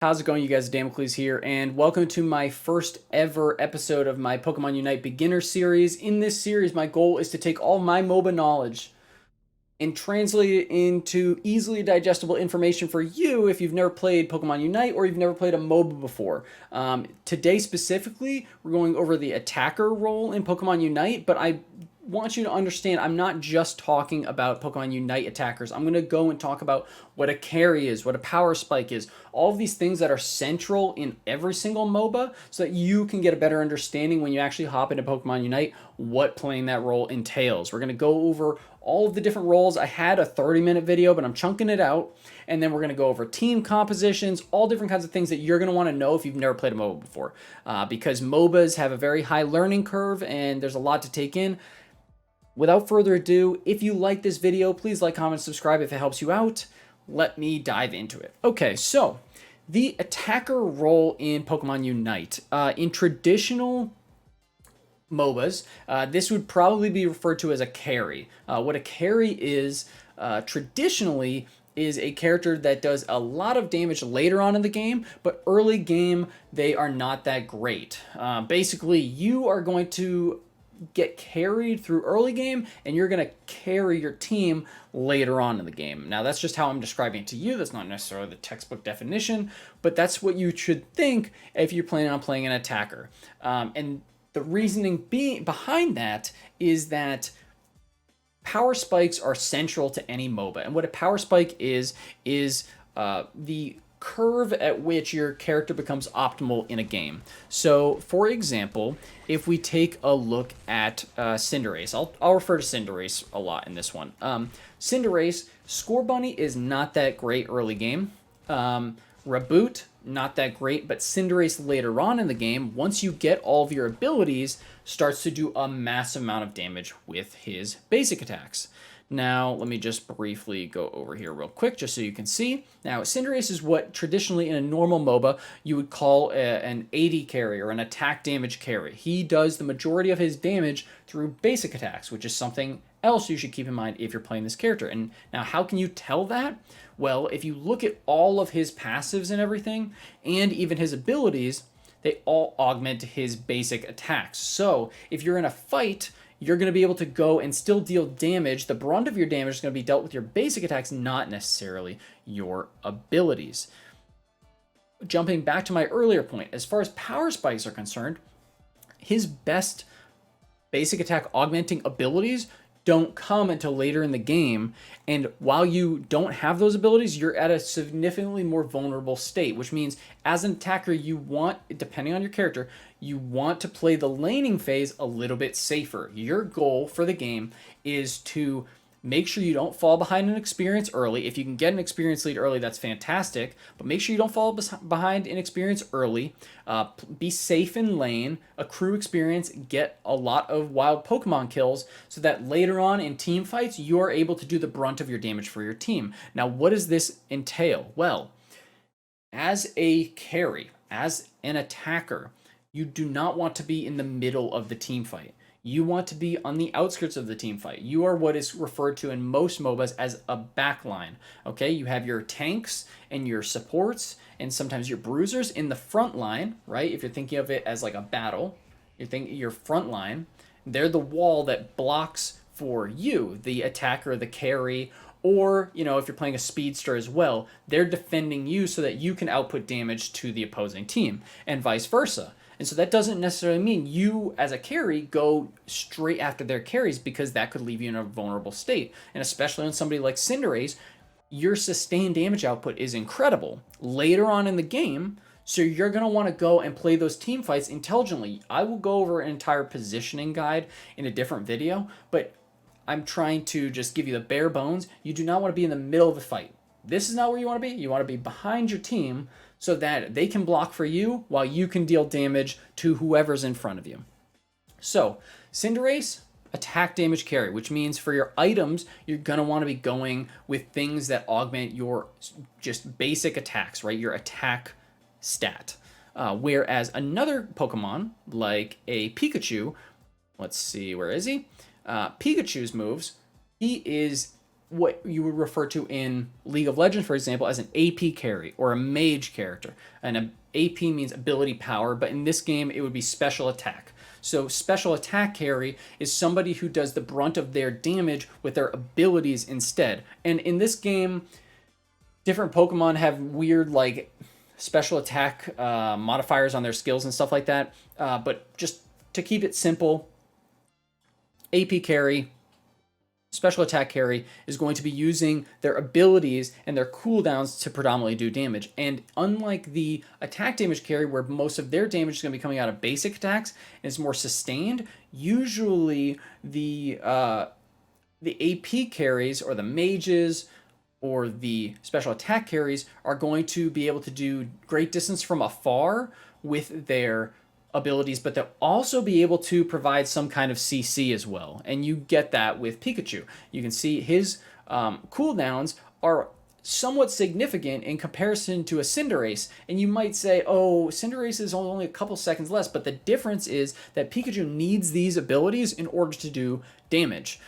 How's it going, you guys? Damocles here, and welcome to my first ever episode of my Pokemon Unite Beginner Series. In this series, my goal is to take all my MOBA knowledge and translate it into easily digestible information for you if you've never played Pokemon Unite or you've never played a MOBA before. Today specifically, we're going over the attacker role in Pokemon Unite, but I want you to understand I'm not just talking about Pokemon Unite attackers. I'm going to go and talk about what a carry is, what a power spike is, all of these things that are central in every single MOBA so that you can get a better understanding when you actually hop into Pokemon Unite what playing that role entails. We're going to go over all of the different roles. I had a 30-minute video, but I'm chunking it out. And then we're going to go over team compositions, all different kinds of things that you're going to want to know if you've never played a MOBA before. Because MOBAs have a very high learning curve and there's a lot to take in. Without further ado, if you like this video, please like, comment, subscribe if it helps you out. Let me dive into it. Okay, so the attacker role in Pokemon Unite. In traditional MOBAs, this would probably be referred to as a carry. What a carry is traditionally is a character that does a lot of damage later on in the game, but early game, they are not that great. Basically, you are going to get carried through early game and you're going to carry your team later on in the game. Now that's just how I'm describing it to you. That's not necessarily the textbook definition, but that's what you should think if you're planning on playing an attacker. And the reasoning behind that is that power spikes are central to any MOBA. And what a power spike is the curve at which your character becomes optimal in a game. So, for example, if we take a look at Cinderace, I'll refer to Cinderace a lot in this one. Cinderace, Score Bunny is not that great early game. Reboot, not that great, but Cinderace later on in the game, once you get all of your abilities, starts to do a massive amount of damage with his basic attacks. Now, let me just briefly go over here real quick just so you can see. Now, Cinderace is what traditionally in a normal MOBA you would call an AD carry or an attack damage carry. He does the majority of his damage through basic attacks, which is something else you should keep in mind if you're playing this character. And now, how can you tell that? Well, if you look at all of his passives and everything, and even his abilities, they all augment his basic attacks. So, if you're in a fight, you're going to be able to go and still deal damage. The brunt of your damage is going to be dealt with your basic attacks, not necessarily your abilities. Jumping back to my earlier point, as far as power spikes are concerned, his best basic attack augmenting abilities don't come until later in the game, and while you don't have those abilities, you're at a significantly more vulnerable state, which means as an attacker, you want, depending on your character, you want to play the laning phase a little bit safer. Your goal for the game is to make sure you don't fall behind in experience early. If you can get an experience lead early, that's fantastic, but make sure you don't fall behind in experience early. Be safe in lane, accrue experience, get a lot of wild Pokemon kills so that later on in team fights, you are able to do the brunt of your damage for your team. Now, what does this entail? Well, as a carry, as an attacker, you do not want to be in the middle of the team fight. You want to be on the outskirts of the team fight. You are what is referred to in most MOBAs as a backline. Okay, you have your tanks and your supports and sometimes your bruisers in the front line, right? If you're thinking of it as like a battle, you're thinking your front line. They're the wall that blocks for you, the attacker, the carry, or, you know, if you're playing a speedster as well, they're defending you so that you can output damage to the opposing team and vice versa. And so that doesn't necessarily mean you, as a carry, go straight after their carries because that could leave you in a vulnerable state. And especially on somebody like Cinderace, your sustained damage output is incredible later on in the game, so you're going to want to go and play those team fights intelligently. I will go over an entire positioning guide in a different video, but I'm trying to just give you the bare bones. You do not want to be in the middle of the fight. This is not where you want to be. You want to be behind your team so that they can block for you while you can deal damage to whoever's in front of you. So, Cinderace, attack damage carry, which means for your items, you're going to want to be going with things that augment your just basic attacks, right? Your attack stat. Whereas another Pokemon, like a Pikachu, let's see, where is he? Pikachu's moves, he is what you would refer to in League of Legends, for example, as an AP carry or a mage character. And AP means ability power, but in this game, it would be special attack. So special attack carry is somebody who does the brunt of their damage with their abilities instead. And in this game, different Pokemon have weird like special attack modifiers on their skills and stuff like that. But just to keep it simple, AP carry, special attack carry is going to be using their abilities and their cooldowns to predominantly do damage. And unlike the attack damage carry, where most of their damage is going to be coming out of basic attacks and is more sustained, usually the AP carries or the mages or the special attack carries are going to be able to do great distance from afar with their abilities, but they'll also be able to provide some kind of CC as well. And you get that with Pikachu. You can see his cooldowns are somewhat significant in comparison to a Cinderace. And you might say, oh, Cinderace is only a couple seconds less, but the difference is that Pikachu needs these abilities in order to do damage.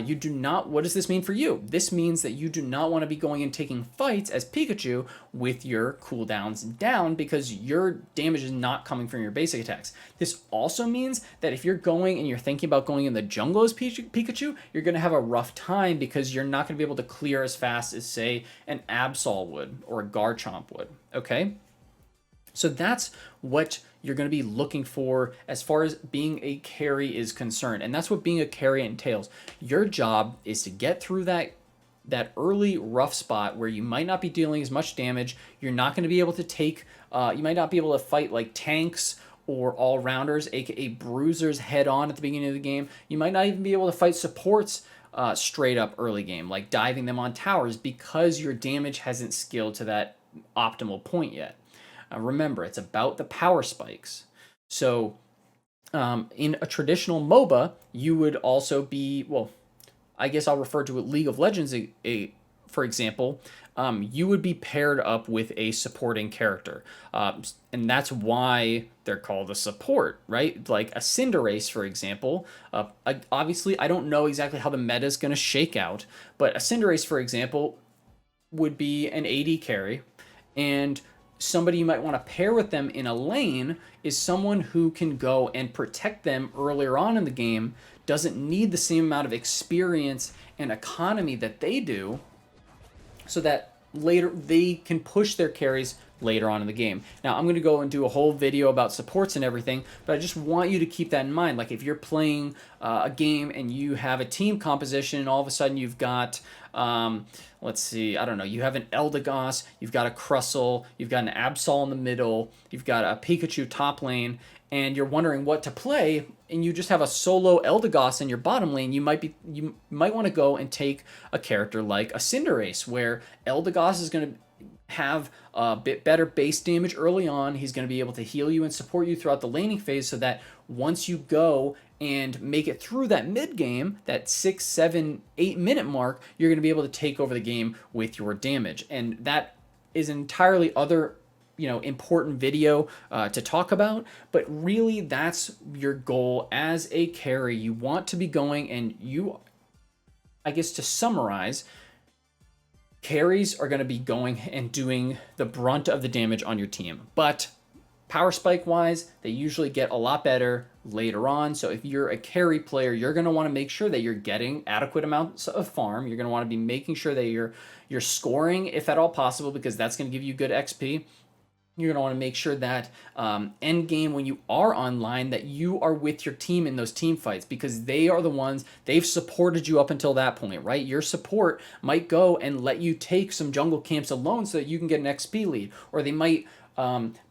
You do not, what does this mean for you? This means that you do not want to be going and taking fights as Pikachu with your cooldowns down because your damage is not coming from your basic attacks. This also means that if you're going and you're thinking about going in the jungle as Pikachu, you're going to have a rough time because you're not going to be able to clear as fast as, say, an Absol would or a Garchomp would, okay? So that's what you're going to be looking for as far as being a carry is concerned. And that's what being a carry entails. Your job is to get through that early rough spot where you might not be dealing as much damage. You're not going to be able to take, you might not be able to fight like tanks or all-rounders, aka bruisers, head on at the beginning of the game. You might not even be able to fight supports straight up early game, like diving them on towers, because your damage hasn't scaled to that optimal point yet. Remember, it's about the power spikes. So in a traditional MOBA, you would also be, well, I guess I'll refer to it League of Legends, for example, you would be paired up with a supporting character. And that's why they're called a support, right? Like a Cinderace, for example. Obviously, I don't know exactly how the meta is going to shake out, but a Cinderace, for example, would be an AD carry, and somebody you might want to pair with them in a lane is someone who can go and protect them earlier on in the game, doesn't need the same amount of experience and economy that they do, so that later they can push their carries later on in the game. Now, I'm going to go and do a whole video about supports and everything, but I just want you to keep that in mind. Like if you're playing a game and you have a team composition and all of a sudden you've got, let's see, I don't know, you have an Eldegoss, you've got a Crustle, you've got an Absol in the middle, you've got a Pikachu top lane, and you're wondering what to play, and you just have a solo Eldegoss in your bottom lane, you might want to go and take a character like a Cinderace, where Eldegoss is going to have a bit better base damage early on. He's going to be able to heal you and support you throughout the laning phase, so that once you go and make it through that mid game, that 6, 7, 8 minute mark, you're going to be able to take over the game with your damage. And that is an entirely other, important video to talk about, but really that's your goal as a carry. You want to be going, and I guess to summarize, carries are going to be going and doing the brunt of the damage on your team. But power spike wise, they usually get a lot better later on. So if you're a carry player, you're going to want to make sure that you're getting adequate amounts of farm. You're going to want to be making sure that you're scoring if at all possible, because that's going to give you good XP. You're going to want to make sure that end game, when you are online, that you are with your team in those team fights, because they are the ones, they've supported you up until that point, right? Your support might go and let you take some jungle camps alone so that you can get an XP lead, or they might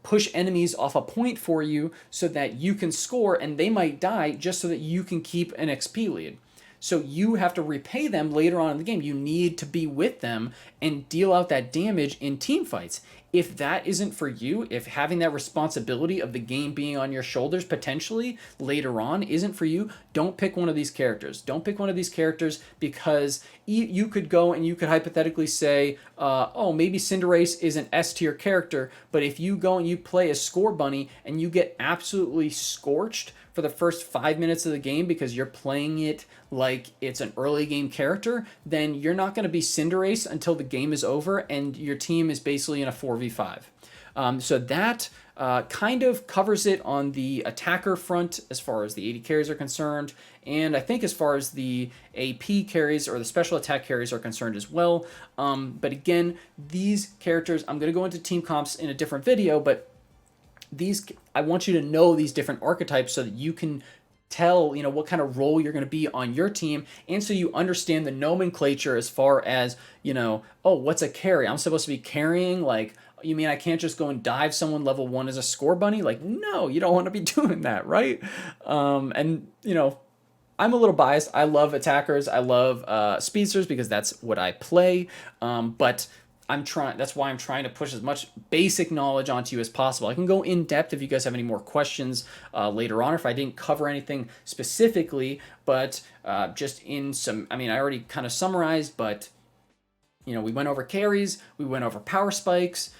push enemies off a point for you so that you can score, and they might die just so that you can keep an XP lead. So you have to repay them later on in the game. You need to be with them and deal out that damage in team fights. If that isn't for you, if having that responsibility of the game being on your shoulders potentially later on isn't for you, don't pick one of these characters. Don't pick one of these characters because you could go and you could hypothetically say, oh, maybe Cinderace is an S tier character, but if you go and you play a Score Bunny and you get absolutely scorched for the first 5 minutes of the game because you're playing it like it's an early game character, then you're not going to be Cinderace until the game is over and your team is basically in a 4v5. So that kind of covers it on the attacker front as far as the AD carries are concerned, and I think as far as the AP carries or the special attack carries are concerned as well. But again, these characters, I'm going to go into team comps in a different video, but these, I want you to know these different archetypes so that you can tell, what kind of role you're going to be on your team, and so you understand the nomenclature as far as, oh, what's a carry? I'm supposed to be carrying, like, you mean I can't just go and dive someone level 1 as a Score Bunny? Like, no, you don't want to be doing that, right? And, I'm a little biased. I love attackers. I love speedsters because that's what I play. But that's why I'm trying to push as much basic knowledge onto you as possible. I can go in depth if you guys have any more questions later on, or if I didn't cover anything specifically, but just in some, I already kind of summarized, but we went over carries, we went over power spikes,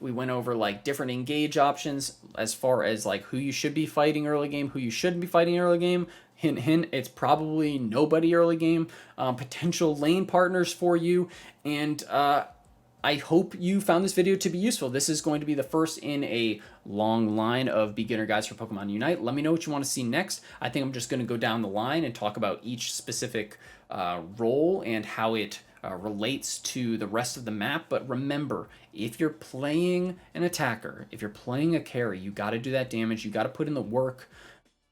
we went over like different engage options as far as like who you should be fighting early game, who you shouldn't be fighting early game. Hint, hint, it's probably nobody early game. Potential lane partners for you, and I hope you found this video to be useful. This is going to be the first in a long line of beginner guides for Pokemon Unite. Let me know what you want to see next. I think I'm just going to go down the line and talk about each specific role and how it relates to the rest of the map. But remember, if you're playing an attacker, if you're playing a carry, you got to do that damage. You got to put in the work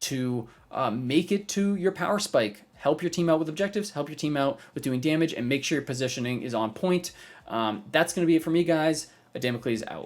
to make it to your power spike. Help your team out with objectives, help your team out with doing damage, and make sure your positioning is on point. That's going to be it for me, guys. Damocles out.